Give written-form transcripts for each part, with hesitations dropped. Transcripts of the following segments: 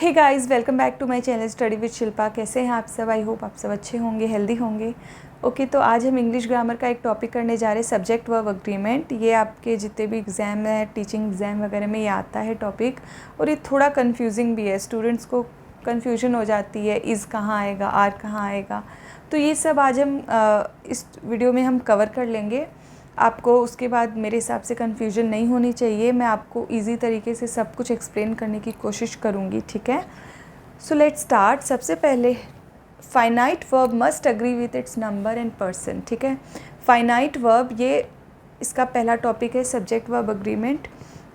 Hey guys, welcome back to my channel study with Shilpa. कैसे हैं आप सब? आई होप आप सब अच्छे होंगे, हेल्दी होंगे। ओके, तो आज हम इंग्लिश ग्रामर का एक टॉपिक करने जा रहे हैं, सब्जेक्ट वर्ब अग्रीमेंट। ये आपके जितने भी एग्ज़ाम है, टीचिंग एग्ज़ाम वगैरह में ये आता है टॉपिक, और ये थोड़ा कंफ्यूजिंग भी है। स्टूडेंट्स को कन्फ्यूजन हो जाती है, इज़ कहाँ आएगा, आर कहाँ आएगा। तो ये सब आज हम इस वीडियो में हम कवर कर लेंगे। आपको उसके बाद मेरे हिसाब से कन्फ्यूजन नहीं होनी चाहिए। मैं आपको इजी तरीके से सब कुछ एक्सप्लेन करने की कोशिश करूँगी, ठीक है। So let's start. सबसे पहले finite verb must agree with its number and person, ठीक है। फाइनाइट वर्ब, ये इसका पहला टॉपिक है, subject verb agreement.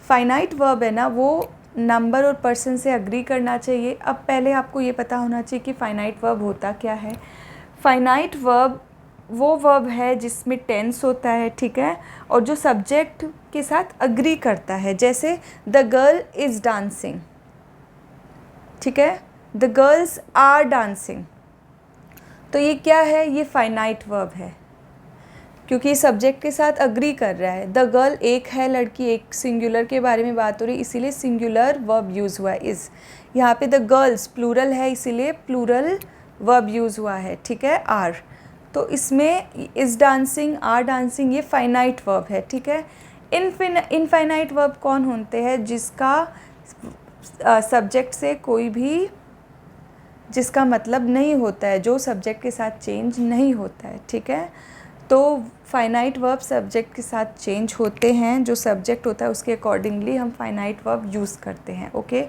Finite verb है ना, वो नंबर और पर्सन से अग्री करना चाहिए। अब पहले आपको ये पता होना चाहिए कि फाइनाइट वर्ब होता क्या है। फाइनाइट वर्ब वो वर्ब है जिसमें टेंस होता है, ठीक है, और जो सब्जेक्ट के साथ अग्री करता है। जैसे द गर्ल इज़ डांसिंग, ठीक है, द गर्ल्स आर डांसिंग। तो ये क्या है? ये फाइनाइट वर्ब है, क्योंकि सब्जेक्ट के साथ अग्री कर रहा है। द गर्ल एक है, लड़की एक, सिंगुलर के बारे में बात हो रही, इसीलिए सिंगुलर वर्ब यूज़ हुआ है इज़। यहाँ पे द गर्ल्स प्लूरल है, इसीलिए प्लूरल वर्ब यूज़ हुआ है, ठीक है, आर। तो इसमें इज़ डांसिंग, आर डांसिंग, ये फाइनाइट वर्ब है, ठीक है। इनफाइनाइट वर्ब कौन होते हैं? जिसका सब्जेक्ट से कोई भी, जिसका मतलब नहीं होता है, जो सब्जेक्ट के साथ चेंज नहीं होता है, ठीक है। तो फाइनाइट वर्ब सब्जेक्ट के साथ चेंज होते हैं, जो सब्जेक्ट होता है उसके अकॉर्डिंगली हम फाइनाइट वर्ब यूज़ करते हैं, ओके।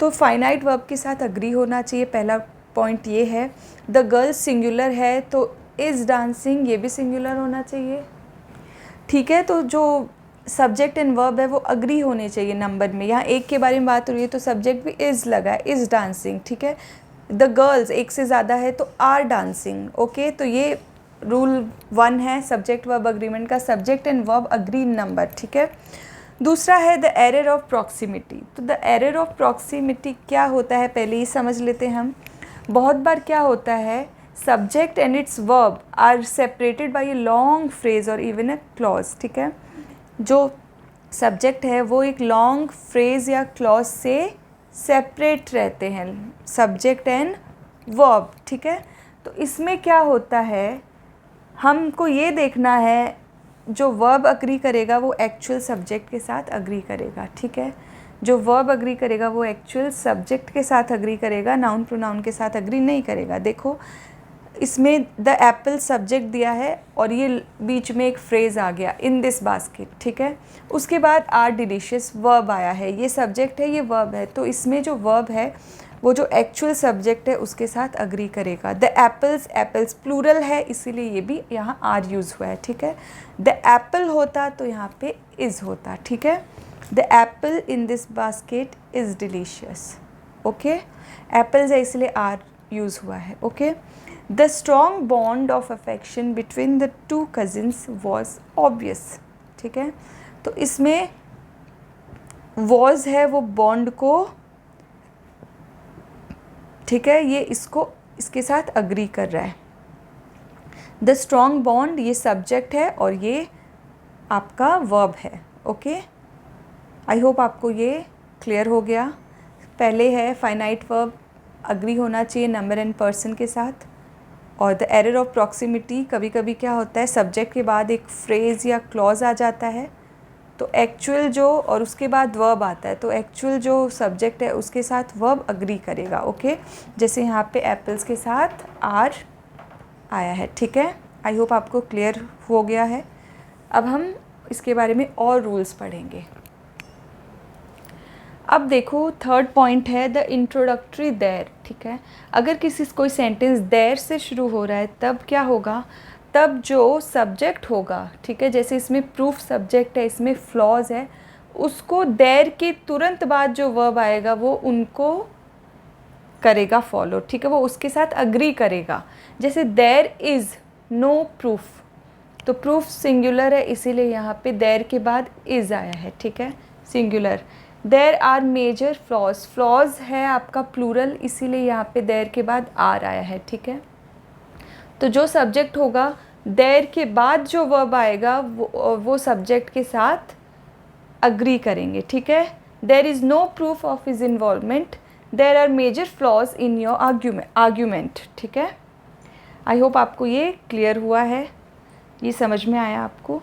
तो फाइनाइट वर्ब के साथ अग्री होना चाहिए, पहला पॉइंट ये है। द गर्ल सिंगुलर है, तो इज़ डांसिंग ये भी सिंगुलर होना चाहिए, ठीक है। तो जो सब्जेक्ट एंड वर्ब है वो अग्री होने चाहिए नंबर में। यहाँ एक के बारे में बात हो रही है तो सब्जेक्ट भी इज़ लगा है, इज़ डांसिंग, ठीक है। द गर्ल्स एक से ज़्यादा है तो आर डांसिंग, ओके। तो ये रूल 1 है सब्जेक्ट वर्ब अग्रीमेंट का, subject and verb agree number, ठीक है। दूसरा है द एरर ऑफ प्रॉक्सिमिटी। तो द एरर ऑफ प्रॉक्सिमिटी क्या होता है, पहले ही समझ लेते हैं हम। बहुत बार क्या होता है, subject and its verb are separated by a long phrase और इवन ए क्लॉज, ठीक है। जो सब्जेक्ट है वो एक लॉन्ग फ्रेज या क्लॉज से सेपरेट रहते हैं, सब्जेक्ट एंड वर्ब, ठीक है। तो इसमें क्या होता है, हमको ये देखना है जो वर्ब अग्री करेगा वो एक्चुअल सब्जेक्ट के साथ अग्री करेगा, ठीक है। जो वर्ब अग्री करेगा वो एक्चुअल सब्जेक्ट के साथ अग्री करेगा, नाउन प्रोनाउन के साथ अग्री नहीं करेगा। देखो इसमें द एप्पल सब्जेक्ट दिया है और ये बीच में एक फ्रेज़ आ गया, इन दिस बास्केट, ठीक है। उसके बाद आर डिलीशियस वर्ब आया है, ये सब्जेक्ट है, ये वर्ब है। तो इसमें जो वर्ब है वो जो एक्चुअल सब्जेक्ट है उसके साथ अग्री करेगा। द एप्पल्स, एप्पल्स प्लूरल है, इसीलिए ये भी यहाँ आर यूज़ हुआ है, ठीक है। द एप्पल होता तो यहाँ पे इज़ होता, ठीक है। The apple in this basket is delicious, okay. Apples है इसलिए आर यूज़ हुआ है, okay. The strong bond of affection between the two cousins was obvious, ठीक है। तो इसमें वॉज है वो बॉन्ड को, ठीक है, ये इसको इसके साथ अग्री कर रहा है। द स्ट्रॉन्ग बॉन्ड ये सब्जेक्ट है और ये आपका वर्ब है, ओके। आई होप आपको ये क्लियर हो गया। पहले है फाइनाइट वर्ब अग्री होना चाहिए नंबर एंड पर्सन के साथ। और द एरर ऑफ प्रॉक्सिमिटी, कभी कभी क्या होता है सब्जेक्ट के बाद एक फ्रेज़ या क्लॉज आ जाता है, तो एक्चुअल जो, और उसके बाद वर्ब आता है, तो एक्चुअल जो सब्जेक्ट है उसके साथ वर्ब अग्री करेगा, ओके। जैसे यहाँ पे एप्पल्स के साथ आर आया है, ठीक है। आई होप आपको क्लियर हो गया है। अब हम इसके बारे में और रूल्स पढ़ेंगे। अब देखो थर्ड पॉइंट है द इंट्रोडक्टरी देयर, ठीक है। अगर कोई सेंटेंस देयर से शुरू हो रहा है तब क्या होगा, तब जो सब्जेक्ट होगा, ठीक है, जैसे इसमें प्रूफ सब्जेक्ट है, इसमें फ्लॉज है, उसको देयर के तुरंत बाद जो वर्ब आएगा वो उनको करेगा फॉलो, ठीक है, वो उसके साथ अग्री करेगा। जैसे देयर इज़ नो प्रूफ, तो प्रूफ सिंगुलर है इसीलिए यहाँ पे देयर के बाद इज़ आया है, ठीक है, singular. There are major flaws, flaws है आपका प्लूरल, इसीलिए यहाँ पे देयर के बाद आर आया है, ठीक है। तो जो सब्जेक्ट होगा देयर के बाद जो वर्ब आएगा वो सब्जेक्ट के साथ अग्री करेंगे, ठीक है। There is no proof of his involvement, there are major flaws in your argument. ठीक है, आई होप आपको ये क्लियर हुआ है, ये समझ में आया आपको।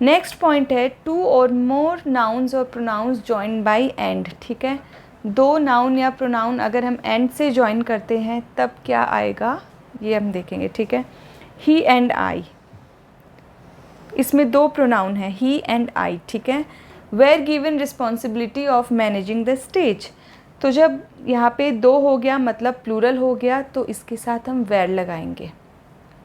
नेक्स्ट पॉइंट है टू और मोर नाउन्स और प्रोनाउंस जॉइन बाय एंड। ठीक है, दो नाउन या प्रोनाउन अगर हम एंड से जॉइन करते हैं तब क्या आएगा ये हम देखेंगे। ठीक है, ही एंड आई, इसमें दो प्रोनाउन है ही एंड आई। ठीक है, were given responsibility of managing the stage. तो जब यहाँ पे दो हो गया मतलब प्लूरल हो गया तो इसके साथ हम वेयर लगाएंगे,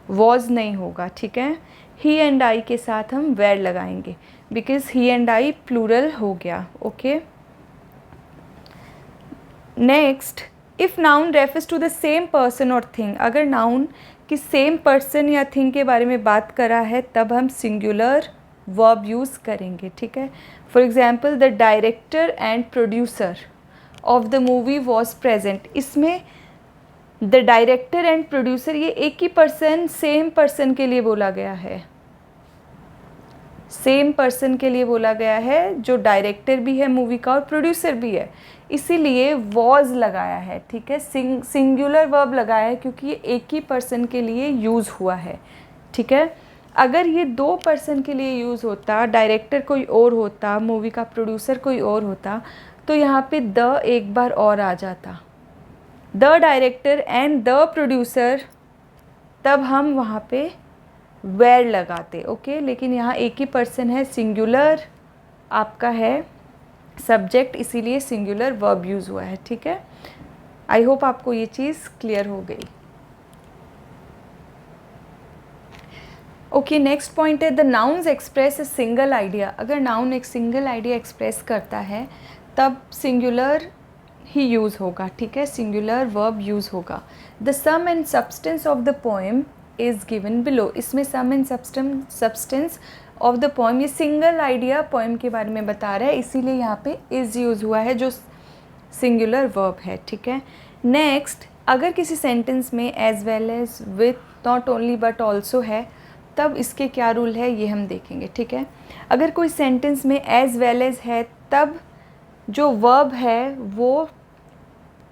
वॉज नहीं होगा। ठीक है, ही एंड आई के साथ हम वेयर लगाएंगे because he and I plural हो गया। Okay, next, if noun refers to the same person और थिंग, अगर नाउन कि सेम पर्सन या थिंग के बारे में बात करा है तब हम सिंगुलर वर्ब यूज़ करेंगे। ठीक है, for example the director and producer of the movie was present. इसमें द डायरेक्टर एंड प्रोड्यूसर ये एक ही पर्सन सेम पर्सन के लिए बोला गया है, सेम पर्सन के लिए बोला गया है जो डायरेक्टर भी है मूवी का और प्रोड्यूसर भी है, इसीलिए वॉज लगाया है। ठीक है, सिंगुलर वर्ब लगाया है क्योंकि ये एक ही पर्सन के लिए यूज़ हुआ है। ठीक है, अगर ये दो पर्सन के लिए यूज़ होता, डायरेक्टर कोई और होता, मूवी का प्रोड्यूसर कोई और होता, तो यहाँ पे द एक बार और आ जाता, the director and the producer, तब हम वहाँ पे वेयर लगाते। ओके, लेकिन यहाँ एक ही पर्सन है, सिंगुलर आपका है सब्जेक्ट, इसीलिए सिंगुलर वर्ब यूज़ हुआ है। ठीक है, आई होप आपको ये चीज़ क्लियर हो गई। ओके, नेक्स्ट पॉइंट है the nouns express a single idea. अगर नाउन एक सिंगल आइडिया एक्सप्रेस करता है तब सिंगुलर ही यूज़ होगा। ठीक है, सिंगुलर वर्ब यूज़ होगा। The sum and substance of the poem is given below. इसमें sum and substance of the poem, ये सिंगल आइडिया पोएम के बारे में बता रहा है, इसीलिए यहाँ पे इज़ यूज़ हुआ है जो सिंगुलर वर्ब है। ठीक है, नेक्स्ट, अगर किसी सेंटेंस में as well as with not only but also है तब इसके क्या रूल है ये हम देखेंगे। ठीक है, अगर कोई सेंटेंस में एज वेल एज है तब जो वर्ब है वो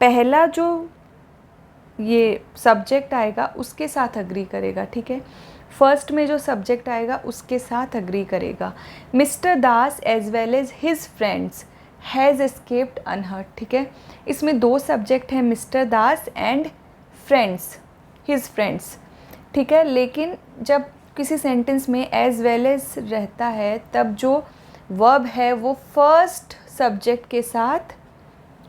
पहला जो ये सब्जेक्ट आएगा उसके साथ अग्री करेगा। ठीक है, फर्स्ट में जो सब्जेक्ट आएगा उसके साथ अग्री करेगा। Mister Das as well as his friends has escaped unhurt. ठीक है, इसमें दो सब्जेक्ट हैं, mister Das and friends, his friends. ठीक है, लेकिन जब किसी सेंटेंस में एज वेल एज रहता है तब जो वर्ब है वो फर्स्ट सब्जेक्ट के साथ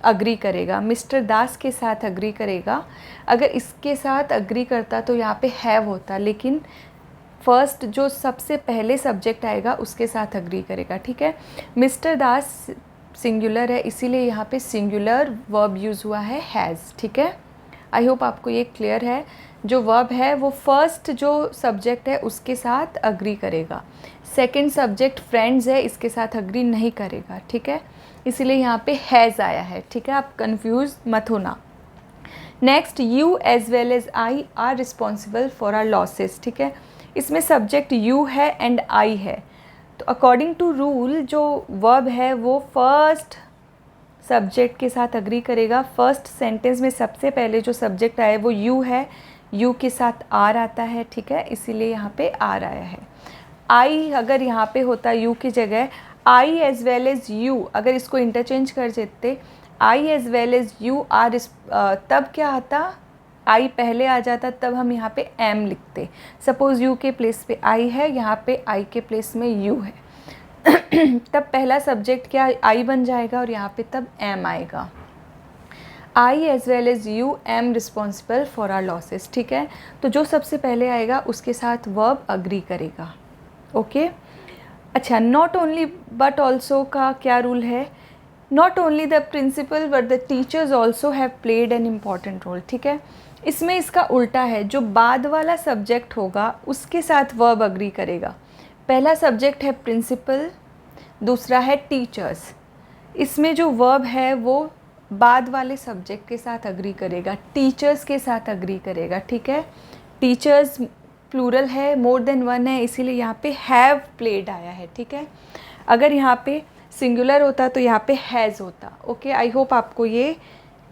अग्री करेगा, मिस्टर दास के साथ अग्री करेगा। अगर इसके साथ अग्री करता तो यहाँ पे हैव होता, लेकिन फर्स्ट जो सबसे पहले सब्जेक्ट आएगा उसके साथ अग्री करेगा। ठीक है, मिस्टर दास सिंगुलर है इसीलिए यहाँ पे सिंगुलर वर्ब यूज़ हुआ है हैज़। ठीक है, आई होप आपको ये क्लियर है। जो वर्ब है वो फर्स्ट जो सब्जेक्ट है उसके साथ अग्री करेगा, सेकंड सब्जेक्ट फ्रेंड्स है इसके साथ अग्री नहीं करेगा। ठीक है, इसीलिए यहाँ पे हैज़ आया है। ठीक है, आप कंफ्यूज मत होना। Next, you as well as I are responsible for our losses. ठीक है, इसमें सब्जेक्ट यू है एंड आई है, तो अकॉर्डिंग टू रूल जो वर्ब है वो फर्स्ट सब्जेक्ट के साथ अग्री करेगा। फर्स्ट सेंटेंस में सबसे पहले जो सब्जेक्ट आया वो यू है, यू के साथ आर आता है। ठीक है, इसीलिए यहाँ पे आर आया है। आई अगर यहाँ पे होता यू की जगह I as well as you, अगर इसको इंटरचेंज कर देते I as well as you are, तब क्या आता, आई पहले आ जाता, तब हम यहाँ पे एम लिखते। सपोज़ यू के प्लेस पे आई है, यहाँ पे आई के प्लेस में यू है तब पहला सब्जेक्ट क्या आई बन जाएगा और यहाँ पे तब एम आएगा। I as well as you am responsible for our losses. ठीक है, तो जो सबसे पहले आएगा उसके साथ वर्ब अग्री करेगा। ओके, अच्छा, नॉट ओनली बट ऑल्सो का क्या रूल है? Not only the principal but the teachers also have played an important role. ठीक है, इसमें इसका उल्टा है, जो बाद वाला सब्जेक्ट होगा उसके साथ वर्ब अग्री करेगा। पहला सब्जेक्ट है प्रिंसिपल, दूसरा है टीचर्स, इसमें जो वर्ब है वो बाद वाले सब्जेक्ट के साथ अग्री करेगा, टीचर्स के साथ अग्री करेगा। ठीक है, टीचर्स प्लूरल है, मोर देन वन है, इसीलिए यहाँ पे हैव प्लेड आया है। ठीक है, अगर यहाँ पे सिंगुलर होता तो यहाँ पे हैज़ होता। ओके, आई होप आपको ये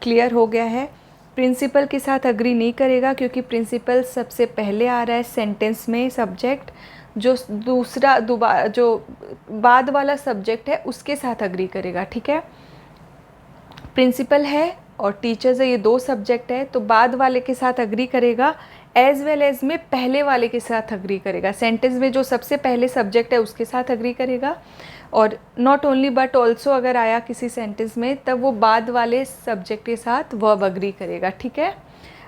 क्लियर हो गया है। प्रिंसिपल के साथ अग्री नहीं करेगा क्योंकि प्रिंसिपल सबसे पहले आ रहा है सेंटेंस में सब्जेक्ट, जो जो बाद वाला सब्जेक्ट है उसके साथ अग्री करेगा, ठीक है। प्रिंसिपल है और टीचर्स है, ये दो सब्जेक्ट है, तो बाद वाले के साथ अग्री करेगा एज वेल एज में पहले वाले के साथ अग्री करेगा। सेंटेंस में जो सबसे पहले सब्जेक्ट है उसके साथ अग्री करेगा, और नॉट ओनली बट ऑल्सो अगर आया किसी सेंटेंस में तब वो बाद वाले सब्जेक्ट के साथ वर्ब अग्री करेगा, ठीक है।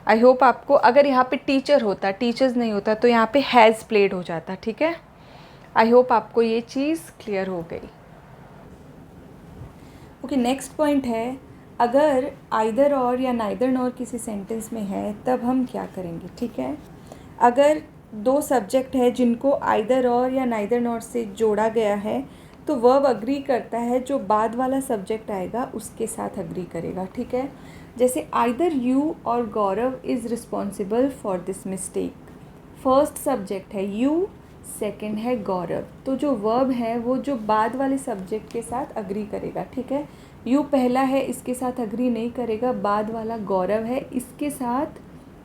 आई होप आपको, अगर यहाँ पे टीचर होता, टीचर्स नहीं होता तो यहाँ पे हैज़ प्लेड हो जाता, ठीक है। आई होप आपको ये चीज़ क्लियर हो गई। ओके, नेक्स्ट पॉइंट है, अगर आइदर और या नाइदर नॉर किसी सेंटेंस में है तब हम क्या करेंगे, ठीक है। अगर दो सब्जेक्ट है जिनको आइदर और या नाइदर नॉर से जोड़ा गया है तो वर्ब अग्री करता है, जो बाद वाला सब्जेक्ट आएगा उसके साथ अग्री करेगा, ठीक है। जैसे आइदर यू और Gaurav is responsible for this mistake. First subject है यू, सेकंड है गौरव, तो जो वर्ब है वो जो बाद वाले सब्जेक्ट के साथ अग्री करेगा, ठीक है। यू पहला है, इसके साथ अग्री नहीं करेगा, बाद वाला गौरव है, इसके साथ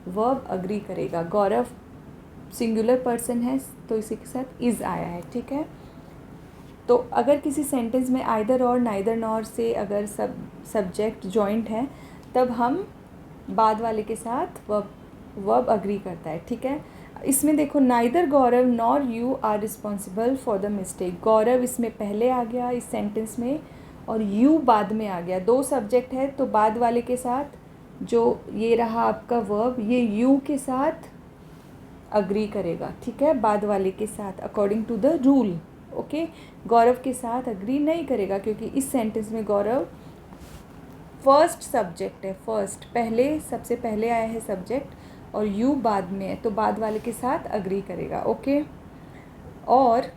वर्ब अग्री करेगा। गौरव सिंगुलर पर्सन है तो इसी के साथ इज़ आया है, ठीक है। तो अगर किसी सेंटेंस में आइदर और नाइदर नॉर से अगर सब्जेक्ट जॉइंट है तब हम बाद वाले के साथ वर्ब अग्री करता है, ठीक है। इसमें देखो, neither Gaurav nor you are responsible for the mistake. Gaurav इसमें पहले आ गया इस सेंटेंस में और यू बाद में आ गया। दो सब्जेक्ट है तो बाद वाले के साथ जो ये रहा आपका वर्ब, ये यू के साथ अग्री करेगा, ठीक है, बाद वाले के साथ according to the rule. Okay, Gaurav के साथ अग्री नहीं करेगा क्योंकि इस सेंटेंस में गौरव फर्स्ट सब्जेक्ट है, फर्स्ट पहले, सबसे पहले आया है सब्जेक्ट और यू बाद में है, तो बाद वाले के साथ अग्री करेगा। ओके, और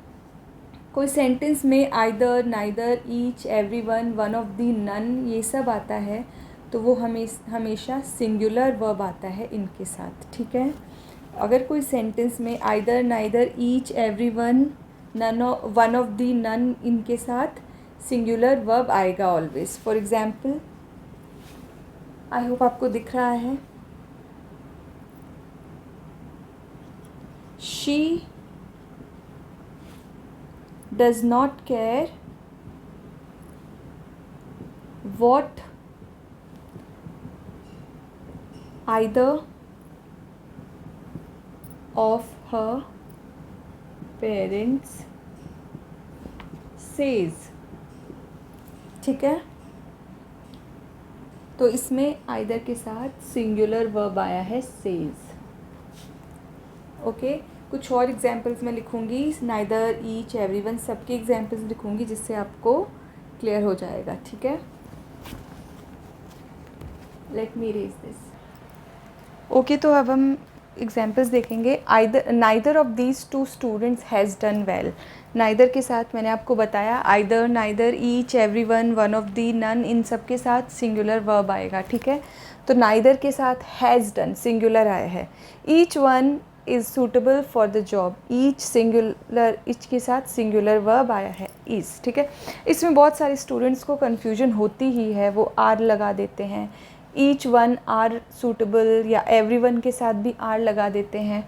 कोई सेंटेंस में either, neither, each, everyone, one of the, none, ये सब आता है तो वो हमेशा सिंगुलर वर्ब आता है इनके साथ, ठीक है। अगर कोई सेंटेंस में either, neither, each, everyone, none, one of the, none, इनके साथ सिंगुलर वर्ब आएगा always. For example, I hope आपको दिख रहा है, she does not care what either of her parents says, ठीक है। तो इसमें आइदर के साथ सिंगुलर वर्ब आया है सेज। ओके, कुछ और एग्जांपल्स मैं लिखूंगी, नाइदर, ईच, एवरीवन, सबके एग्जांपल्स लिखूंगी जिससे आपको क्लियर हो जाएगा, ठीक है। Let me erase this. Okay, तो अब हम एग्जाम्पल्स देखेंगे। Either, neither of these two students has done well. Neither के साथ मैंने आपको बताया either, neither, each, everyone, one of the, none, इन सब के साथ सिंगुलर वर्ब आएगा, ठीक है। तो नाइदर के साथ हैज़ डन सिंगुलर आया है। Each one is suitable for the job, each singular, each के साथ सिंगुलर वर्ब आया है इज़, ठीक है। इसमें बहुत सारे स्टूडेंट्स को कन्फ्यूजन होती ही है, वो आर लगा देते हैं, ईच वन आर सूटेबल, या एवरीवन के साथ भी आर लगा देते हैं।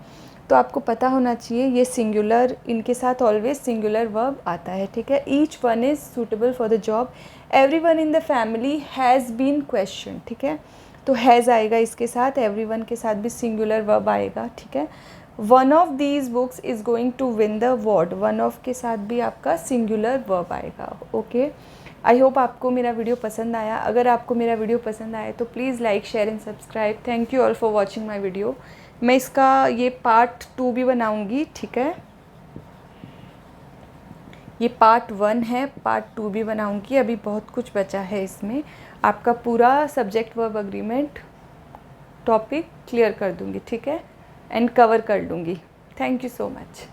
तो आपको पता होना चाहिए ये सिंगुलर, इनके साथ ऑलवेज सिंगुलर वर्ब आता है, ठीक है। Each one is suitable for the job, everyone in the family has been question, ठीक है। तो हैज़ आएगा इसके साथ, एवरीवन के साथ भी सिंगुलर वर्ब आएगा, ठीक है। One of these books is going to win the award, one of के साथ भी आपका सिंगुलर वर्ब आएगा। ओके, आई होप आपको मेरा वीडियो पसंद आया। अगर आपको मेरा वीडियो पसंद आया तो please like, share and subscribe. Thank you all for watching my video. मैं इसका ये पार्ट 2 भी बनाऊंगी, ठीक है। ये पार्ट 1 है, पार्ट 2 भी बनाऊंगी, अभी बहुत कुछ बचा है इसमें। आपका पूरा subject verb agreement topic clear कर दूंगी, ठीक है, एंड कवर कर लूँगी। Thank you so much.